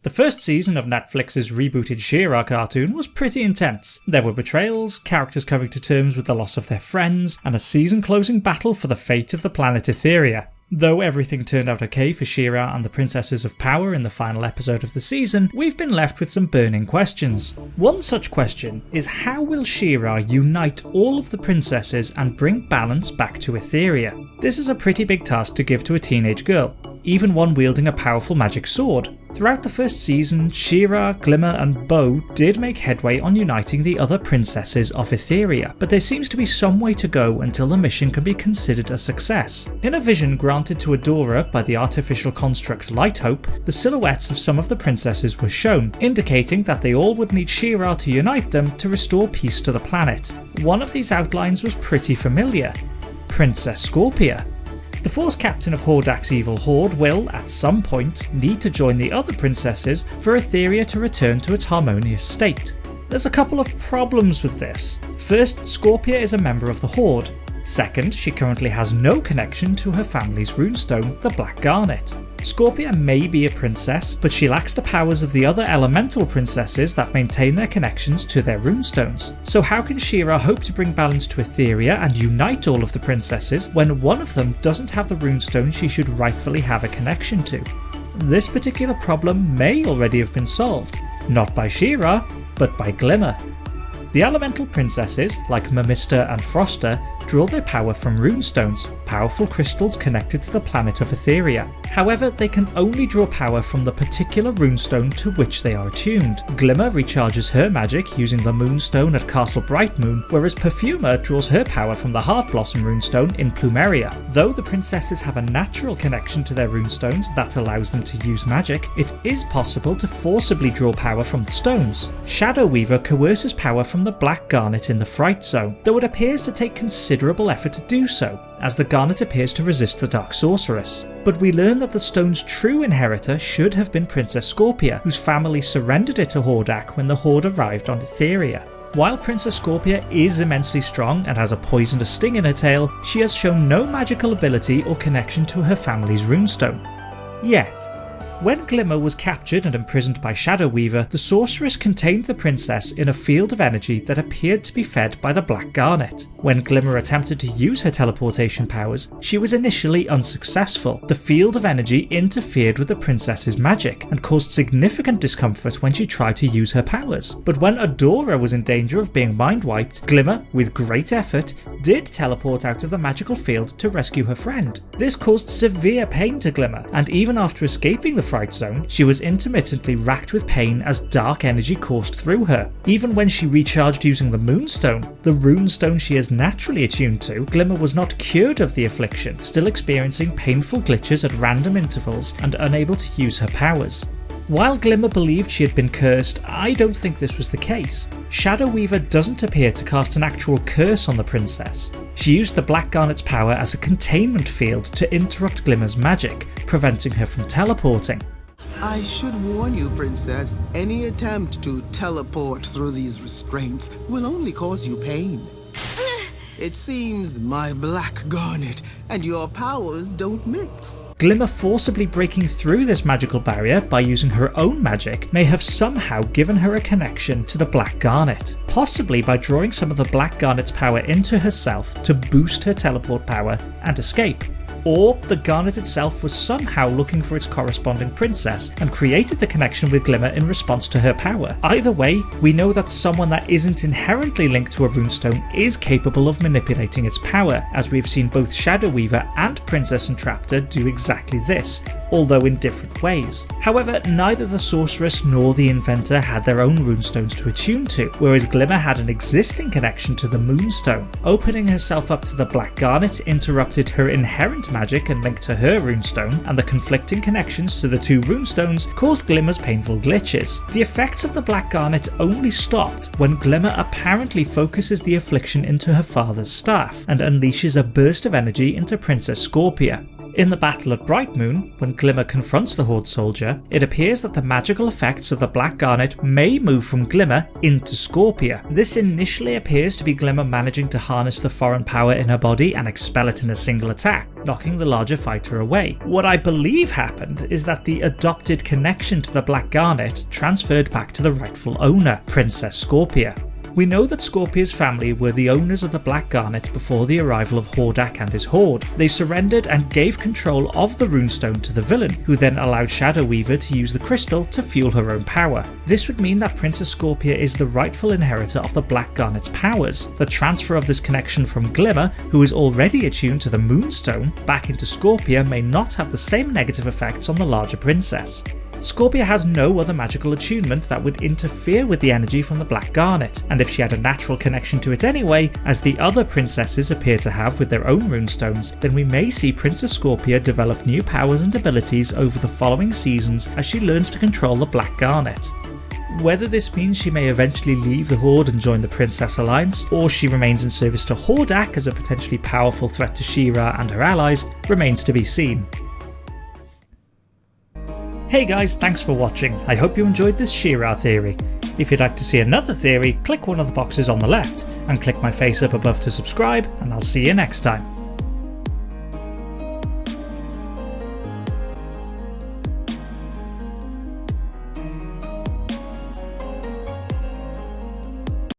The first season of Netflix's rebooted She-Ra cartoon was pretty intense. There were betrayals, characters coming to terms with the loss of their friends, and a season-closing battle for the fate of the planet Etheria. Though everything turned out okay for She-Ra and the Princesses of Power in the final episode of the season, we've been left with some burning questions. One such question is, how will She-Ra unite all of the princesses and bring balance back to Etheria? This is a pretty big task to give to a teenage girl, even one wielding a powerful magic sword. Throughout the first season, She-Ra, Glimmer and Bow did make headway on uniting the other princesses of Etheria, but there seems to be some way to go until the mission can be considered a success. In a vision granted to Adora by the artificial construct Lighthope, the silhouettes of some of the princesses were shown, indicating that they all would need She-Ra to unite them to restore peace to the planet. One of these outlines was pretty familiar: Princess Scorpia. The Force Captain of Hordak's evil Horde will, at some point, need to join the other princesses for Etheria to return to its harmonious state. There's a couple of problems with this. First, Scorpia is a member of the Horde. Second, she currently has no connection to her family's runestone, the Black Garnet. Scorpia may be a princess, but she lacks the powers of the other elemental princesses that maintain their connections to their runestones. So how can She-Ra hope to bring balance to Etheria and unite all of the princesses when one of them doesn't have the runestone she should rightfully have a connection to? This particular problem may already have been solved, not by She-Ra, but by Glimmer. The elemental princesses, like Mimister and Froster, draw their power from runestones, powerful crystals connected to the planet of Etheria. However, they can only draw power from the particular runestone to which they are attuned. Glimmer recharges her magic using the Moonstone at Castle Brightmoon, whereas Perfumer draws her power from the Heartblossom runestone in Plumeria. Though the princesses have a natural connection to their runestones that allows them to use magic, it is possible to forcibly draw power from the stones. Shadow Weaver coerces power from the Black Garnet in the Fright Zone, though it appears to take considerable effort to do so, as the Garnet appears to resist the Dark Sorceress. But we learn that the stone's true inheritor should have been Princess Scorpia, whose family surrendered it to Hordak when the Horde arrived on Etheria. While Princess Scorpia is immensely strong and has a poisonous sting in her tail, she has shown no magical ability or connection to her family's runestone. Yet. When Glimmer was captured and imprisoned by Shadow Weaver, the sorceress contained the princess in a field of energy that appeared to be fed by the Black Garnet. When Glimmer attempted to use her teleportation powers, she was initially unsuccessful. The field of energy interfered with the princess's magic and caused significant discomfort when she tried to use her powers. But when Adora was in danger of being mind-wiped, Glimmer, with great effort, did teleport out of the magical field to rescue her friend. This caused severe pain to Glimmer, and even after escaping the Fright Zone, she was intermittently racked with pain as dark energy coursed through her. Even when she recharged using the Moonstone, the runestone she is naturally attuned to, Glimmer was not cured of the affliction, still experiencing painful glitches at random intervals and unable to use her powers. While Glimmer believed she had been cursed, I don't think this was the case. Shadow Weaver doesn't appear to cast an actual curse on the princess. She used the Black Garnet's power as a containment field to interrupt Glimmer's magic, preventing her from teleporting. I should warn you, Princess, any attempt to teleport through these restraints will only cause you pain. It seems my Black Garnet and your powers don't mix. Glimmer forcibly breaking through this magical barrier by using her own magic may have somehow given her a connection to the Black Garnet, possibly by drawing some of the Black Garnet's power into herself to boost her teleport power and escape. Or the Garnet itself was somehow looking for its corresponding princess and created the connection with Glimmer in response to her power. Either way, we know that someone that isn't inherently linked to a runestone is capable of manipulating its power, as we've seen both Shadow Weaver and Princess Entraptor do exactly this, although in different ways. However, neither the sorceress nor the inventor had their own runestones to attune to, whereas Glimmer had an existing connection to the Moonstone. Opening herself up to the Black Garnet interrupted her inherent magic and linked to her runestone, and the conflicting connections to the two runestones caused Glimmer's painful glitches. The effects of the Black Garnet only stopped when Glimmer apparently focuses the affliction into her father's staff and unleashes a burst of energy into Princess Scorpia. In the battle at Bright Moon, when Glimmer confronts the Horde soldier, it appears that the magical effects of the Black Garnet may move from Glimmer into Scorpia. This initially appears to be Glimmer managing to harness the foreign power in her body and expel it in a single attack, knocking the larger fighter away. What I believe happened is that the adopted connection to the Black Garnet transferred back to the rightful owner, Princess Scorpia. We know that Scorpia's family were the owners of the Black Garnet before the arrival of Hordak and his Horde. They surrendered and gave control of the runestone to the villain, who then allowed Shadow Weaver to use the crystal to fuel her own power. This would mean that Princess Scorpia is the rightful inheritor of the Black Garnet's powers. The transfer of this connection from Glimmer, who is already attuned to the Moonstone, back into Scorpia may not have the same negative effects on the larger princess. Scorpia has no other magical attunement that would interfere with the energy from the Black Garnet, and if she had a natural connection to it anyway, as the other princesses appear to have with their own runestones, then we may see Princess Scorpia develop new powers and abilities over the following seasons as she learns to control the Black Garnet. Whether this means she may eventually leave the Horde and join the Princess Alliance, or she remains in service to Hordak as a potentially powerful threat to She-Ra and her allies, remains to be seen. Hey guys, thanks for watching. I hope you enjoyed this She-Ra theory. If you'd like to see another theory, click one of the boxes on the left, and click my face up above to subscribe, and I'll see you next time.